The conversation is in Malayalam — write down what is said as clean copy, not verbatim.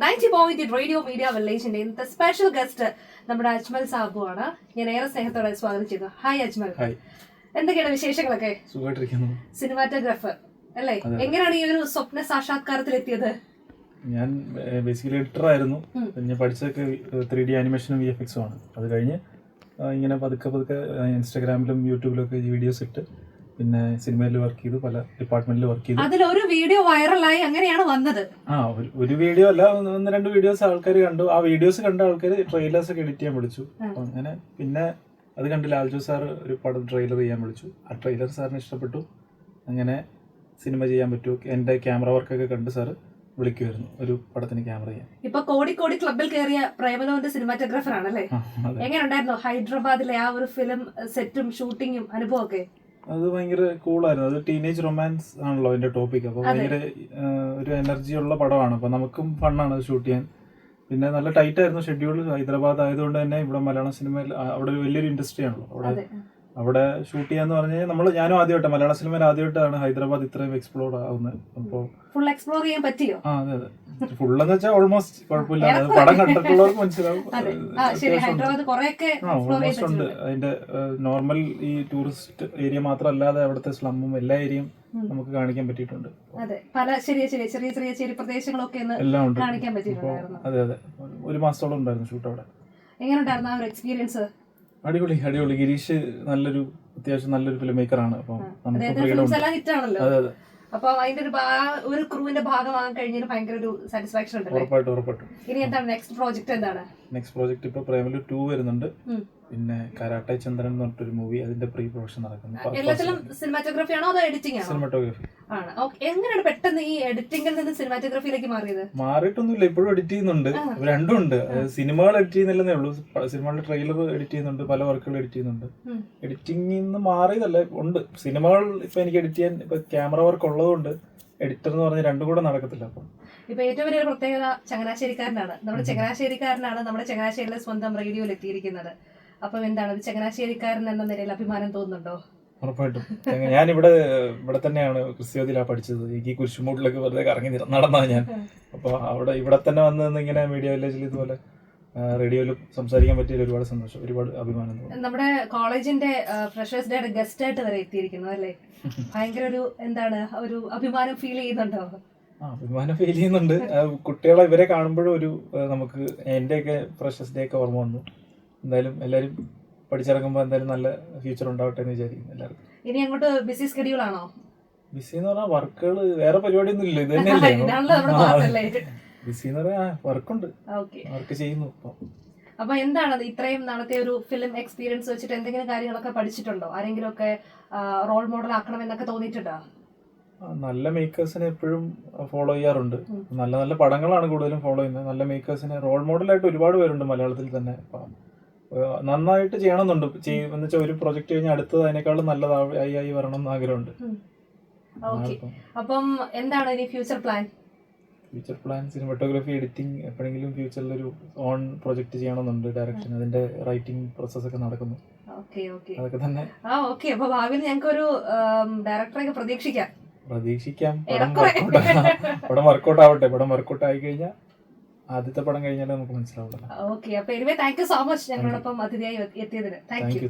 90.8 റേഡിയോ മീഡിയ വില്ലേജിന്റെ ഇന്നത്തെ സ്പെഷ്യൽ ഗസ്റ്റ് നമ്മുടെ അജ്മൽ സാബു ആണ്. ഞാൻ ഏറെ സ്നേഹത്തോടെ സ്വാഗതം ചെയ്തു. ഹായ് അജ്മൽ, എന്തൊക്കെയാണ് വിശേഷങ്ങളൊക്കെ? സിനിമാറ്റോഗ്രാഫർ അല്ലേ? എങ്ങനെയാണ് ഈ ഒരു സ്വപ്ന സാക്ഷാത്കാരത്തിൽ എത്തിയത്? ഞാൻ ബേസിക്കലി എഡിറ്റർ ആയിരുന്നു. ഞാൻ പഠിച്ചതൊക്കെ 3D ആനിമേഷനും VFX ആണ്. അത് കഴിഞ്ഞ് ഇങ്ങനെ പതുക്കെ ഇൻസ്റ്റാഗ്രാമിലും യൂട്യൂബിലൊക്കെ വീഡിയോസ് ഇട്ട് പിന്നെ സിനിമയിൽ വർക്ക് ചെയ്തു, പല ഡിപ്പാർട്ട്മെന്റിൽ വർക്ക് ചെയ്തു. അതിലൊരു വീഡിയോ വൈറലായി, അങ്ങനെയാണ് വന്നത്. ഒരു വീഡിയോ അല്ല, 1-2 വീഡിയോസ് ആൾക്കാർ കണ്ടു. ആ വീഡിയോസ് കണ്ട ആൾക്കാർ ട്രെയിലേഴ്സ് ഒക്കെ എഡിറ്റ് ചെയ്യാൻ വിളിച്ചു. അങ്ങനെ പിന്നെ അത് കണ്ട് ലാൽജു സാർ ഒരു പടം ട്രെയിലർ ചെയ്യാൻ വിളിച്ചു. ആ ട്രെയിലർ സാറിന് ഇഷ്ടപ്പെട്ടു. അങ്ങനെ സിനിമ ചെയ്യാൻ പറ്റൂ, എന്റെ ക്യാമറ വർക്കൊക്കെ കണ്ട് സാർ വിളിക്കുമായിരുന്നു ഒരു പടത്തിന് ക്യാമറ ചെയ്യാൻ. ഇപ്പൊ കോടി ക്ലബിൽ കയറിയ പ്രേമലോന്റെ സിനിമാറ്റോഗ്രാഫർ ആണല്ലേ? എങ്ങനെ ഉണ്ടായിരുന്നു ഹൈദരാബാദിലെ ആ ഒരു ഫിലിം സെറ്റും ഷൂട്ടിങ്ങും അനുഭവമൊക്കെ? അത് ഭയങ്കര കൂളായിരുന്നു. അത് ടീനേജ് റൊമാൻസ് ആണല്ലോ അതിന്റെ ടോപ്പിക്. അപ്പൊ ഭയങ്കര ഒരു എനർജി ഉള്ള പടമാണ്. അപ്പൊ നമുക്കും ഫണ്ണാണ് അത് ഷൂട്ട് ചെയ്യാൻ. പിന്നെ നല്ല ടൈറ്റ് ആയിരുന്നു ഷെഡ്യൂൾ. ഹൈദരാബാദ് ആയതുകൊണ്ട് തന്നെ ഇവിടെ മലയാളം സിനിമയിൽ അവിടെ ഒരു വലിയൊരു ഇൻഡസ്ട്രി ആണല്ലോ. അവിടെ ഷൂട്ട് ചെയ്യാന്ന് പറഞ്ഞു കഴിഞ്ഞാൽ ഞാനും ആദ്യമായിട്ട് മലയാള സിനിമയിൽ ആദ്യമായിട്ടാണ് ഹൈദരാബാദ് ഇത്രയും എക്സ്പ്ലോർ ആവുന്നത്. അപ്പോൾ ഫുൾ എക്സ്പ്ലോർ ചെയ്യാൻ പറ്റിയോ? അതെ ഫുള്ളെന്ന് വെച്ചാൽ ഓൾമോസ്റ്റ് കുഴപ്പമില്ല. പടം കണ്ടിട്ടുള്ളവർക്ക് മനസ്സിലാവും. ഓൾമോസ്റ്റ് ഉണ്ട്. അതിന്റെ നോർമൽ ഈ ടൂറിസ്റ്റ് ഏരിയ മാത്രമല്ലാതെ അവിടുത്തെ സ്ലമ്മും എല്ലാ ഏരിയയും നമുക്ക് കാണിക്കാൻ പറ്റിയിട്ടുണ്ട്. എല്ലാം ഉണ്ട്. അതെ 1 മാസത്തോളം ഉണ്ടായിരുന്നു ഷൂട്ട് അവിടെ. എങ്ങനെയുണ്ടായിരുന്നു ആ ഒരു എക്സ്പീരിയൻസ്? അടിപൊളി. ഗിരീഷ് അത്യാവശ്യം നല്ലൊരു ഫിലിം മേക്കറാണ്. അപ്പൊ നമുക്ക് അപ്പൊ അതിന്റെ ഒരു ക്രൂവിന്റെ ഭാഗമാകാൻ കഴിഞ്ഞാൽ ഭയങ്കര ഒരു സാറ്റിസ്ഫാക്ഷൻ ഉണ്ട്. ഉറപ്പായിട്ടും. ഇനി എന്താണ് നെക്സ്റ്റ് പ്രോജക്ട്? എന്താണ് നെക്സ്റ്റ് പ്രോജക്ട്? ഇപ്പൊ പ്രേമലു 2 വരുന്നുണ്ട്. പിന്നെ കരാട്ടെ ചന്ദ്രൻ എന്ന് പറഞ്ഞിട്ടൊരു മൂവി, അതിന്റെ പ്രീ പ്രൊഡക്ഷൻ നടക്കുന്നു. എല്ലാത്തിലും സിനിമാറ്റോഗ്രാഫി ആണോ അതോ എഡിറ്റിംഗ് ആണോ? സിനിമാറ്റോഗ്രാഫി ആണ്. എങ്ങനെയാണ് പെട്ടെന്ന് ഈ എഡിറ്റിംഗിൽ നിന്ന് സിനിമാറ്റോഗ്രാഫിയിലേക്ക് മാറിയത്? മാറിയിട്ടൊന്നുമില്ല, ഇപ്പോഴും എഡിറ്റ് ചെയ്യുന്നുണ്ട്. രണ്ടും ഉണ്ട്. സിനിമകൾ എഡിറ്റ് ചെയ്യുന്നില്ലെന്നേ ഉള്ളൂ. സിനിമകളുടെ ട്രെയിലർ എഡിറ്റ് ചെയ്യുന്നുണ്ട്, പല വർക്കുകൾ എഡിറ്റ് ചെയ്യുന്നുണ്ട്. എഡിറ്റിംഗിൽ നിന്ന് മാറിയതല്ല, ഉണ്ട്. സിനിമകൾ ഇപ്പൊ എനിക്ക് എഡിറ്റ് ചെയ്യാൻ ഇപ്പൊ ക്യാമറ വർക്ക് ഉള്ളതുകൊണ്ട് എഡിറ്റർ എന്ന് പറഞ്ഞാൽ രണ്ടും കൂടെ നടക്കത്തില്ല. അപ്പൊ ഇപ്പൊ ഏറ്റവും വലിയൊരു പ്രത്യേകത ചങ്ങനാശ്ശേരിക്കാരനാണ്. നമ്മുടെ ചങ്ങനാശ്ശേരിയിലെ സ്വന്തം റേഡിയോയിൽ എത്തിയിരിക്കുന്നത്. അപ്പം എന്താണ് ചങ്ങനാശ്ശേരിക്കാരൻ എന്ന നിലയിൽ അഭിമാനം തോന്നുന്നുണ്ടോ? ഉറപ്പായിട്ടും. ഞാൻ ഇവിടെ തന്നെയാണ് ക്രിസ്ത്യോതിലാണ് പഠിച്ചത്. എനിക്ക് കുരിശുമൂട്ടിലൊക്കെ വെറുതെ കറങ്ങി നടന്നാ ഞാൻ. അപ്പൊ ഇവിടെ തന്നെ വന്ന് ഇങ്ങനെ മീഡിയ വില്ലേജിൽ ഇതുപോലെ റേഡിയോയിൽ സംസാരിക്കാൻ പറ്റിയ ഒരുപാട് സന്തോഷം, ഒരുപാട് അഭിമാനം തോന്നുന്നു. നമ്മുടെ കോളേജിന്റെ ഫ്രഷേഴ്സ് ഡേയുടെ ഗസ്റ്റ് ആയിട്ട് വരെ എത്തിയിരിക്കുന്നു അല്ലേ? ഭയങ്കര ഒരു അഭിമാനം ഫീൽ ചെയ്യുന്നുണ്ടോ? അഭിമാനം ഫീൽ ചെയ്യുന്നുണ്ട്. കുട്ടികളെ ഇവരെ കാണുമ്പോഴും ഒരു നമുക്ക് എന്റെയൊക്കെ ഫ്രഷേഴ്സ് ഡേ ഒക്കെ ഓർമ്മ വന്നു. എന്തായാലും എല്ലാവരും പഠിച്ചിറങ്ങുമ്പോൾ എന്തായാലും നല്ല ഫ്യൂച്ചർ ഉണ്ടാവട്ടെ എന്ന് വിചാരിക്കുന്നു എല്ലാവർക്കും. ഇനി അങ്ങോട്ട് ബിസി സ്കെഡ്യൂൾ ആണോ? ബിസി എന്ന് പറഞ്ഞാൽ വർക്കുകൾ വേറെ പരിപാടിയൊന്നും ഇല്ല, ഇത് തന്നെയല്ലേ ബിസി എന്ന് പറയാ. വർക്കുണ്ട്, വർക്ക് ചെയ്യുന്നു. അപ്പൊ എന്താണ് ഇത്രയും നാളത്തെ ഒരു ഫിലിം എക്സ്പീരിയൻസ് വെച്ചിട്ട് എന്തെങ്കിലും കാര്യങ്ങളൊക്കെ പഠിച്ചിട്ടുണ്ടോ? ആരെങ്കിലും ഒക്കെ റോൾ മോഡൽ ആക്കണം എന്നൊക്കെ തോന്നിയിട്ടുണ്ടോ? നല്ല മേക്കേഴ്സിനെ എപ്പോഴും ഫോളോ ചെയ്യാറുണ്ട്. നല്ല പടങ്ങളാണ് കൂടുതലും ഫോളോ ചെയ്യുന്നത്. നല്ല മേക്കേഴ്സിനെ റോൾ മോഡലായിട്ട് ഒരുപാട് പേരുണ്ട് മലയാളത്തിൽ തന്നെ. നന്നായിട്ട് ചെയ്യണമെന്നുണ്ട്. എന്ന് വെച്ചാൽ ഒരു പ്രൊജക്ട് കഴിഞ്ഞാൽ അടുത്തത് അതിനേക്കാളും നല്ലതായി വരണം എന്ന് ആഗ്രഹമുണ്ട്. അപ്പം എന്താണ് ഇനി ഫ്യൂച്ചർ പ്ലാൻ? സിനിമാറ്റോഗ്രാഫി, എഡിറ്റിംഗ്, എപ്പോഴെങ്കിലും ഫ്യൂച്ചറിൽ ഒരു ഓൺ പ്രൊജക്ട് ചെയ്യണമെന്നുണ്ട്. ഡയറക്ഷൻ, അതിന്റെ റൈറ്റിംഗ് പ്രോസസ് ഒക്കെ നടക്കുന്നു. അതൊക്കെ തന്നെ. അപ്പൊ ഭാവിയിൽ ഞങ്ങൾക്ക് ഒരു ഡയറക്ടറെ പ്രതീക്ഷിക്കാം. പടം വർക്കൗട്ട് ആവട്ടെ. പടം വർക്കൗട്ട് ആയി കഴിഞ്ഞാൽ ആദ്യത്തെ പടം കഴിഞ്ഞാലേ നമുക്ക് മനസ്സിലാവുള്ളൂ. ഓക്കെ, അപ്പൊ anyway thank you so much ഞങ്ങളോടൊപ്പം അതിഥിയായി എത്തിയതിന്. Thank you.